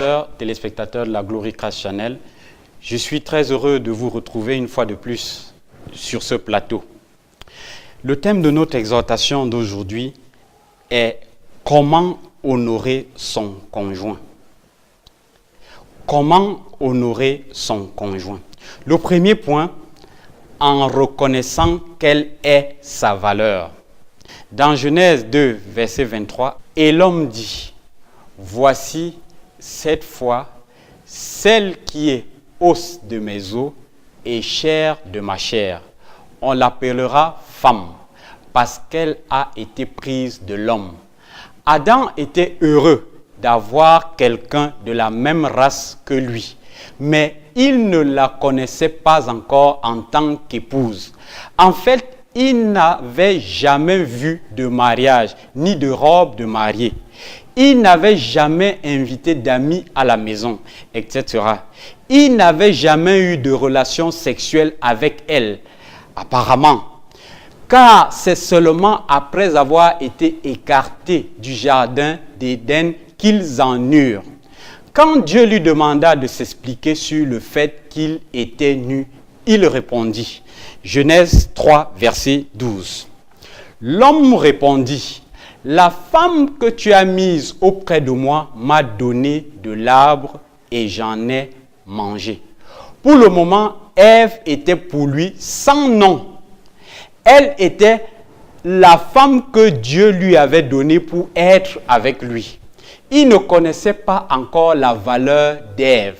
sœurs, téléspectateurs de la Gloricast Channel, je suis très heureux de vous retrouver une fois de plus sur ce plateau. Le thème de notre exhortation d'aujourd'hui est « Comment honorer son conjoint ?» Comment honorer son conjoint? Le premier point, en reconnaissant quelle est sa valeur. Dans Genèse 2, verset 23, « Et l'homme dit, voici cette fois celle qui est os de mes os et chair de ma chair. On l'appellera femme, parce qu'elle a été prise de l'homme. » Adam était heureux d'avoir quelqu'un de la même race que lui, mais il ne la connaissait pas encore en tant qu'épouse. En fait, il n'avait jamais vu de mariage, ni de robe de mariée. Il n'avait jamais invité d'amis à la maison, etc. Il n'avait jamais eu de relation sexuelle avec elle, apparemment. Car c'est seulement après avoir été écartés du jardin d'Éden qu'ils en eurent. Quand Dieu lui demanda de s'expliquer sur le fait qu'il était nu, il répondit. Genèse 3, verset 12. L'homme répondit, « La femme que tu as mise auprès de moi m'a donné de l'arbre et j'en ai mangé. » Pour le moment, Ève était pour lui sans nom. Elle était la femme que Dieu lui avait donnée pour être avec lui. Il ne connaissait pas encore la valeur d'Ève.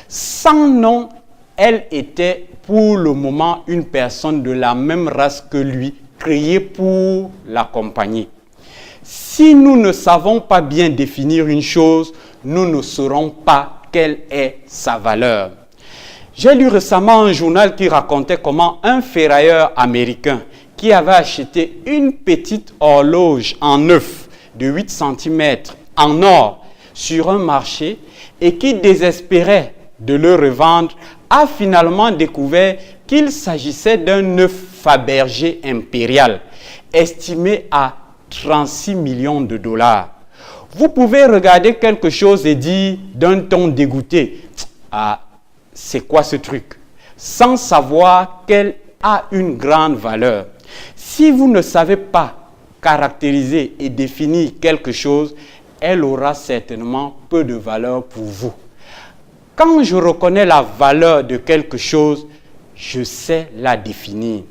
Sans nom, elle était pour le moment une personne de la même race que lui, créée pour l'accompagner. Si nous ne savons pas bien définir une chose, nous ne saurons pas quelle est sa valeur. J'ai lu récemment un journal qui racontait comment un ferrailleur américain qui avait acheté une petite horloge en œuf de 8 cm en or sur un marché et qui désespérait de le revendre, a finalement découvert qu'il s'agissait d'un œuf Fabergé impérial, estimé à 36 millions de dollars. Vous pouvez regarder quelque chose et dire d'un ton dégoûté, « Ah, c'est quoi ce truc ?» sans savoir qu'elle a une grande valeur. Si vous ne savez pas caractériser et définir quelque chose, elle aura certainement peu de valeur pour vous. Quand je reconnais la valeur de quelque chose, je sais la définir.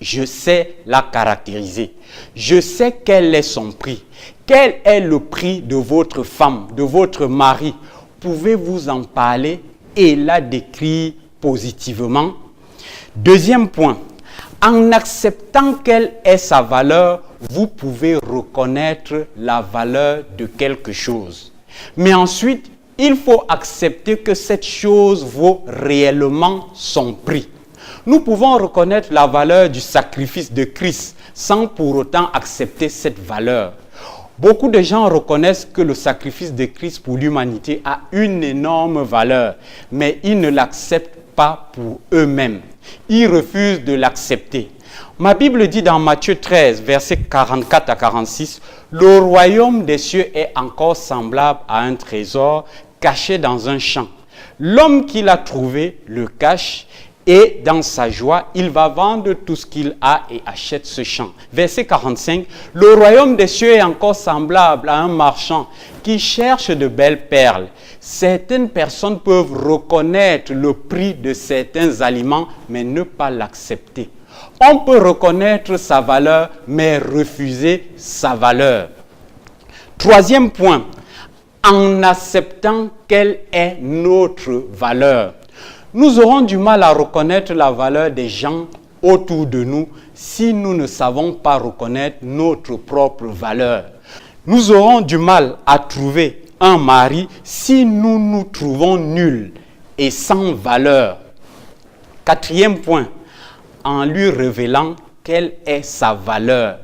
Je sais la caractériser. Je sais quel est son prix. Quel est le prix de votre femme, de votre mari? Pouvez-vous en parler et la décrire positivement? Deuxième point, en acceptant quelle est sa valeur, vous pouvez reconnaître la valeur de quelque chose. Mais ensuite, il faut accepter que cette chose vaut réellement son prix. Nous pouvons reconnaître la valeur du sacrifice de Christ sans pour autant accepter cette valeur. Beaucoup de gens reconnaissent que le sacrifice de Christ pour l'humanité a une énorme valeur, mais ils ne l'acceptent pas pour eux-mêmes. Ils refusent de l'accepter. Ma Bible dit dans Matthieu 13, versets 44 à 46, « Le royaume des cieux est encore semblable à un trésor caché dans un champ. L'homme qui l'a trouvé le cache et dans sa joie, il va vendre tout ce qu'il a et achète ce champ. » Verset 45, « Le royaume des cieux est encore semblable à un marchand qui cherche de belles perles. Certaines personnes peuvent reconnaître le prix de certains aliments, mais ne pas l'accepter. On peut reconnaître sa valeur, mais refuser sa valeur. » Troisième point, en acceptant quelle est notre valeur. Nous aurons du mal à reconnaître la valeur des gens autour de nous si nous ne savons pas reconnaître notre propre valeur. Nous aurons du mal à trouver un mari si nous nous trouvons nuls et sans valeur. Quatrième point, en lui révélant quelle est sa valeur.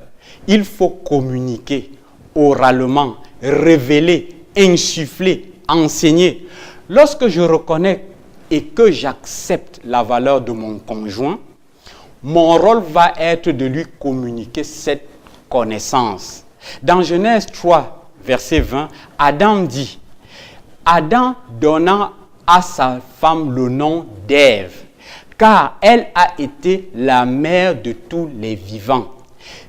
Il faut communiquer oralement, révéler, insuffler, enseigner. Lorsque je reconnais et que j'accepte la valeur de mon conjoint, mon rôle va être de lui communiquer cette connaissance. Dans Genèse 3, verset 20, Adam dit, Adam donna à sa femme le nom d'Ève, car elle a été la mère de tous les vivants.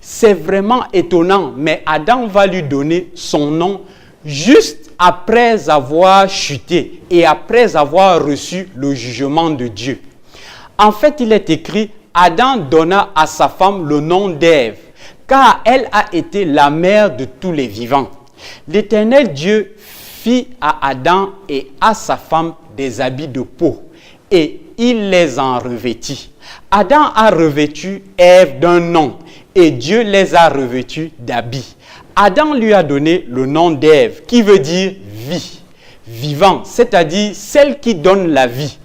C'est vraiment étonnant, mais Adam va lui donner son nom juste après avoir chuté et après avoir reçu le jugement de Dieu. En fait, il est écrit, Adam donna à sa femme le nom d'Ève, car elle a été la mère de tous les vivants. L'Éternel Dieu fit à Adam et à sa femme des habits de peau, et il les en revêtit. Adam a revêtu Ève d'un nom, et Dieu les a revêtus d'habits. Adam lui a donné le nom d'Ève, qui veut dire vie, vivant, c'est-à-dire celle qui donne la vie.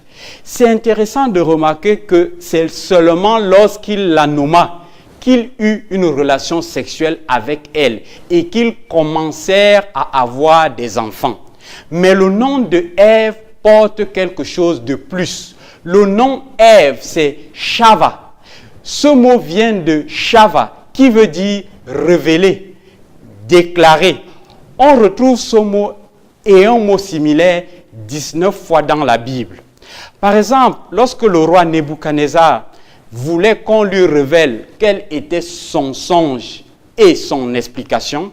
C'est intéressant de remarquer que c'est seulement lorsqu'il la nomma qu'il eut une relation sexuelle avec elle et qu'ils commencèrent à avoir des enfants. Mais le nom de Ève porte quelque chose de plus. Le nom Ève, c'est Shava. Ce mot vient de Shava, qui veut dire révéler, déclarer. On retrouve ce mot et un mot similaire 19 fois dans la Bible. Par exemple, lorsque le roi Nebuchadnezzar voulait qu'on lui révèle quel était son songe et son explication,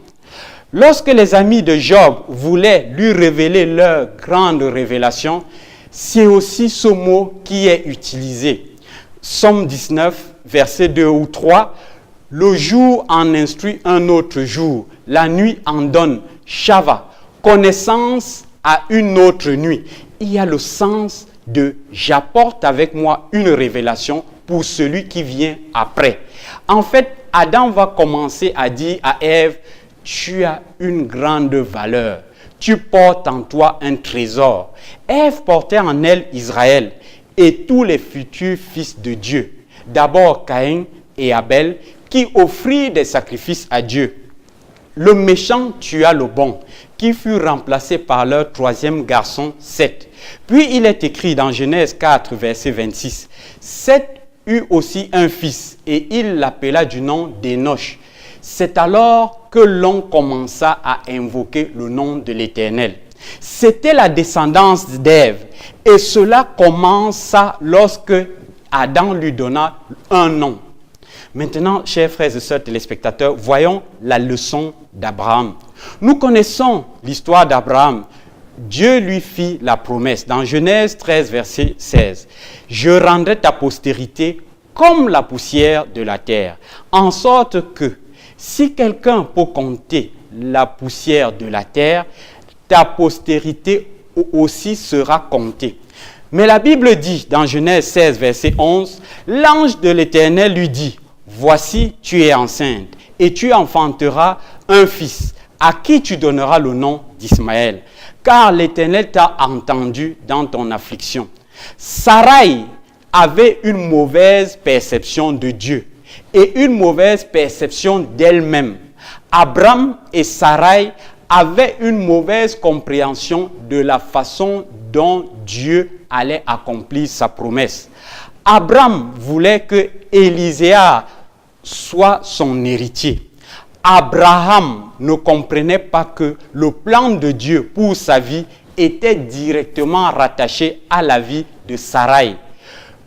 lorsque les amis de Job voulaient lui révéler leur grande révélation, c'est aussi ce mot qui est utilisé. Somme 19, verset 2 ou 3, « Le jour en instruit un autre jour, la nuit en donne, Shava, connaissance à une autre nuit. » Il y a le sens de « j'apporte avec moi une révélation pour celui qui vient après ». En fait, Adam va commencer à dire à Ève, « Tu as une grande valeur, tu portes en toi un trésor. » Ève portait en elle Israël et tous les futurs fils de Dieu. D'abord Caïn et Abel qui offrirent des sacrifices à Dieu. Le méchant tua le bon, qui fut remplacé par leur troisième garçon, Seth. Puis il est écrit dans Genèse 4, verset 26, « Seth eut aussi un fils, et il l'appela du nom d'Énoch. C'est alors que l'on commença à invoquer le nom de l'Éternel. » C'était la descendance d'Ève, et cela commença lorsque Adam lui donna un nom. Maintenant, chers frères et sœurs téléspectateurs, voyons la leçon d'Abraham. Nous connaissons l'histoire d'Abraham. Dieu lui fit la promesse dans Genèse 13, verset 16. « Je rendrai ta postérité comme la poussière de la terre, en sorte que si quelqu'un peut compter la poussière de la terre, ta postérité aussi sera comptée. » Mais la Bible dit dans Genèse 16, verset 11, « L'ange de l'Éternel lui dit, « Voici, tu es enceinte, et tu enfanteras un fils, à qui tu donneras le nom d'Ismaël, car l'Éternel t'a entendu dans ton affliction. » Sarai avait une mauvaise perception de Dieu et une mauvaise perception d'elle-même. Abraham et Sarai avaient une mauvaise compréhension de la façon dont Dieu allait accomplir sa promesse. Abraham voulait que Éliséa soit son héritier. Abraham ne comprenait pas que le plan de Dieu pour sa vie était directement rattaché à la vie de Sarai.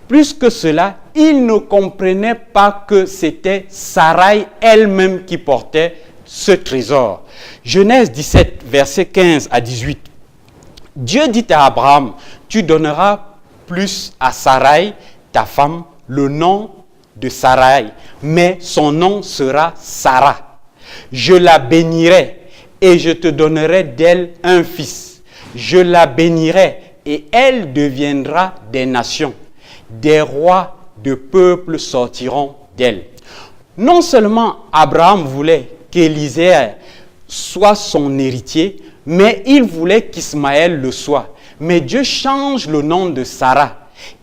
Plus que cela, il ne comprenait pas que c'était Sarai elle-même qui portait ce trésor. Genèse 17, versets 15 à 18. Dieu dit à Abraham, « Tu donneras plus à Sarai, ta femme, le nom de Sarai, mais son nom sera Sarah. Je la bénirai et je te donnerai d'elle un fils. Je la bénirai et elle deviendra des nations. Des rois de peuples sortiront d'elle. » Non seulement Abraham voulait qu'Élisée soit son héritier, mais il voulait qu'Ismaël le soit. Mais Dieu change le nom de Sarah.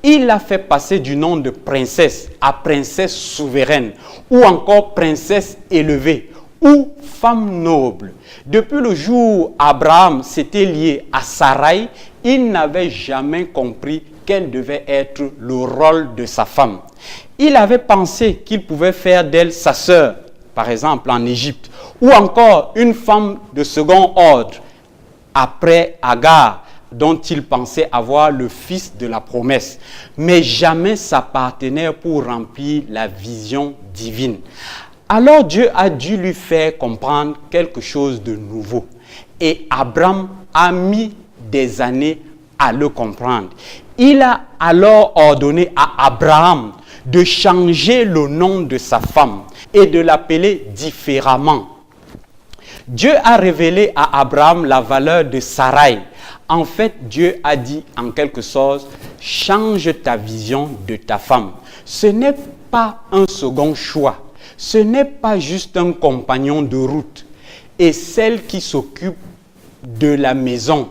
Il l'a fait passer du nom de princesse à princesse souveraine, ou encore princesse élevée, ou femme noble. Depuis le jour où Abraham s'était lié à Sarai, il n'avait jamais compris quel devait être le rôle de sa femme. Il avait pensé qu'il pouvait faire d'elle sa sœur, par exemple en Égypte, ou encore une femme de second ordre, après Agar, dont il pensait avoir le fils de la promesse, mais jamais sa partenaire pour remplir la vision divine. Alors Dieu a dû lui faire comprendre quelque chose de nouveau. Et Abraham a mis des années à le comprendre. Il a alors ordonné à Abraham de changer le nom de sa femme et de l'appeler différemment. Dieu a révélé à Abraham la valeur de Sarai. En fait, Dieu a dit en quelque sorte, change ta vision de ta femme. Ce n'est pas un second choix. Ce n'est pas juste un compagnon de route. Et celle qui s'occupe de la maison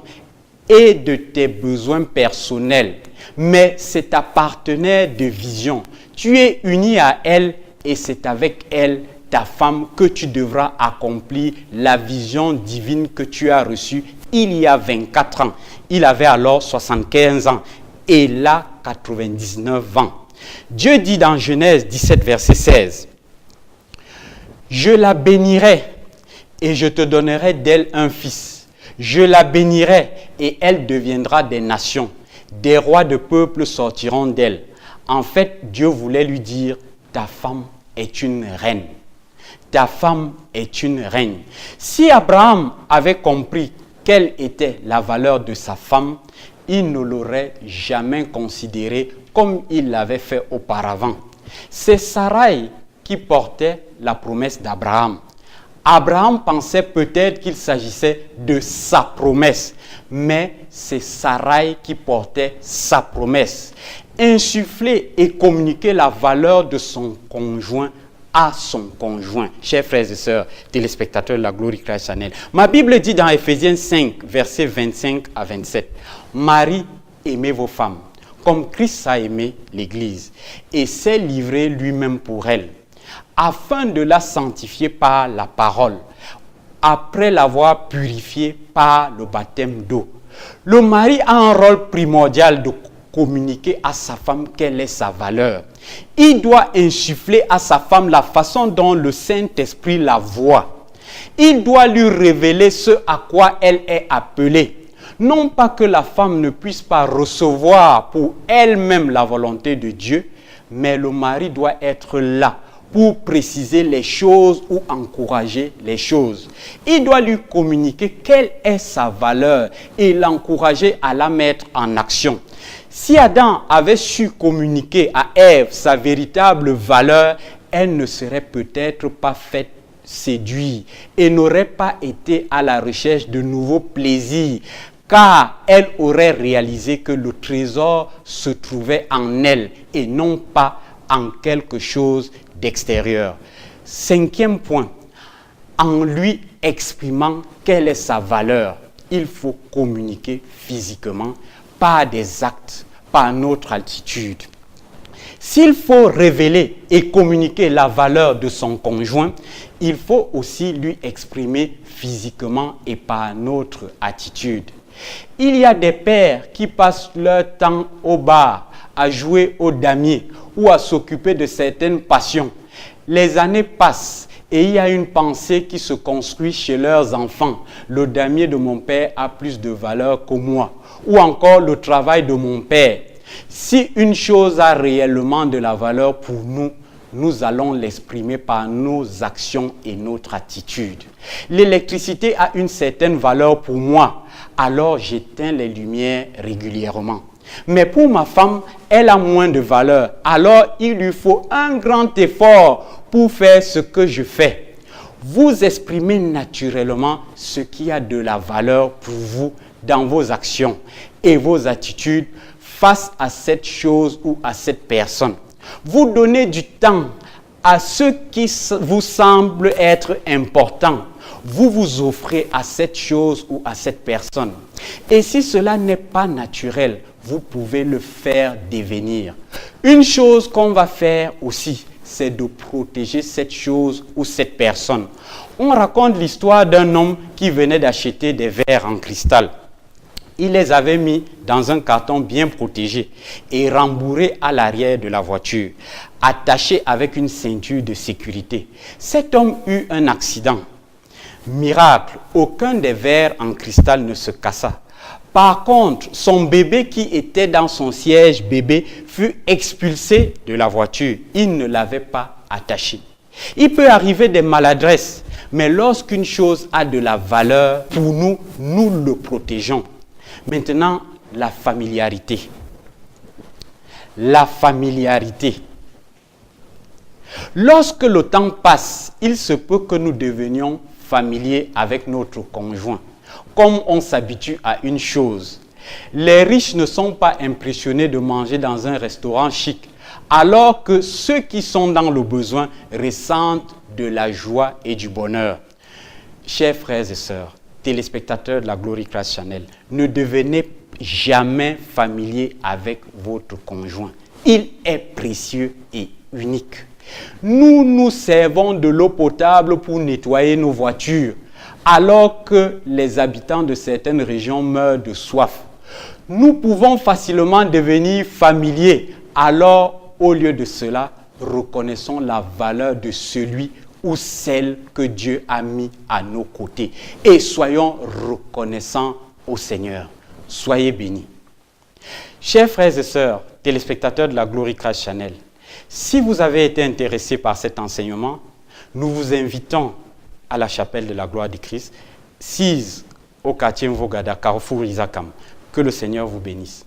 et de tes besoins personnels. Mais c'est ta partenaire de vision. Tu es uni à elle et c'est avec elle, ta femme, que tu devras accomplir la vision divine que tu as reçue il y a 24 ans. Il avait alors 75 ans et là 99 ans. Dieu dit dans Genèse 17, verset 16, « Je la bénirai et je te donnerai d'elle un fils. Je la bénirai et elle deviendra des nations. Des rois de peuples sortiront d'elle. » En fait, Dieu voulait lui dire, ta femme est une reine. Ta femme est une reine. Si Abraham avait compris quelle était la valeur de sa femme, il ne l'aurait jamais considérée comme il l'avait fait auparavant. C'est Sarai qui portait la promesse d'Abraham. Abraham pensait peut-être qu'il s'agissait de sa promesse, mais c'est Sarai qui portait sa promesse. Insuffler et communiquer la valeur de son conjoint à son conjoint. Chers frères et sœurs, téléspectateurs de la Glory Christ Channel, ma Bible dit dans Ephésiens 5, versets 25 à 27, « Marie, aimez vos femmes, comme Christ a aimé l'Église, et s'est livré lui-même pour elle, afin de la sanctifier par la parole, après l'avoir purifiée par le baptême d'eau. » Le mari a un rôle primordial de communiquer à sa femme quelle est sa valeur. Il doit insuffler à sa femme la façon dont le Saint-Esprit la voit. Il doit lui révéler ce à quoi elle est appelée. Non pas que la femme ne puisse pas recevoir pour elle-même la volonté de Dieu, mais le mari doit être là pour préciser les choses ou encourager les choses. Il doit lui communiquer quelle est sa valeur et l'encourager à la mettre en action. Si Adam avait su communiquer à Ève sa véritable valeur, elle ne serait peut-être pas faite séduire et n'aurait pas été à la recherche de nouveaux plaisirs, car elle aurait réalisé que le trésor se trouvait en elle et non pas en quelque chose d'extérieur. 5e point, en lui exprimant quelle est sa valeur, il faut communiquer physiquement par des actes, par notre attitude. S'il faut révéler et communiquer la valeur de son conjoint, il faut aussi lui exprimer physiquement et par notre attitude. Il y a des pères qui passent leur temps au bar, à jouer au damier ou à s'occuper de certaines passions. Les années passent et il y a une pensée qui se construit chez leurs enfants. Le damier de mon père a plus de valeur que moi. Ou encore le travail de mon père. Si une chose a réellement de la valeur pour nous, nous allons l'exprimer par nos actions et notre attitude. L'électricité a une certaine valeur pour moi, alors j'éteins les lumières régulièrement. Mais pour ma femme, elle a moins de valeur, alors il lui faut un grand effort pour faire ce que je fais. Vous exprimez naturellement ce qui a de la valeur pour vous dans vos actions et vos attitudes face à cette chose ou à cette personne. Vous donnez du temps à ce qui vous semble être important. Vous vous offrez à cette chose ou à cette personne. Et si cela n'est pas naturel, vous pouvez le faire devenir. Une chose qu'on va faire aussi, c'est de protéger cette chose ou cette personne. On raconte l'histoire d'un homme qui venait d'acheter des verres en cristal. Il les avait mis dans un carton bien protégé et rembourré à l'arrière de la voiture, attaché avec une ceinture de sécurité. Cet homme eut un accident. Miracle, aucun des verres en cristal ne se cassa. Par contre, son bébé qui était dans son siège bébé fut expulsé de la voiture. Il ne l'avait pas attaché. Il peut arriver des maladresses, mais lorsqu'une chose a de la valeur, pour nous, nous le protégeons. Maintenant, la familiarité. La familiarité. Lorsque le temps passe, il se peut que nous devenions familiers avec notre conjoint. Comme on s'habitue à une chose. Les riches ne sont pas impressionnés de manger dans un restaurant chic, alors que ceux qui sont dans le besoin ressentent de la joie et du bonheur. Chers frères et sœurs, téléspectateurs de la Glory Christ Channel, ne devenez jamais familiers avec votre conjoint. Il est précieux et unique. Nous servons de l'eau potable pour nettoyer nos voitures, alors que les habitants de certaines régions meurent de soif. Nous pouvons facilement devenir familiers. Alors, au lieu de cela, reconnaissons la valeur de celui ou celle que Dieu a mis à nos côtés. Et soyons reconnaissants au Seigneur. Soyez bénis. Chers frères et sœurs, téléspectateurs de la Glory Christ Channel, si vous avez été intéressés par cet enseignement, nous vous invitons à la chapelle de la gloire du Christ, 6 au quartier Mvogada, Carrefour Isakam. Que le Seigneur vous bénisse.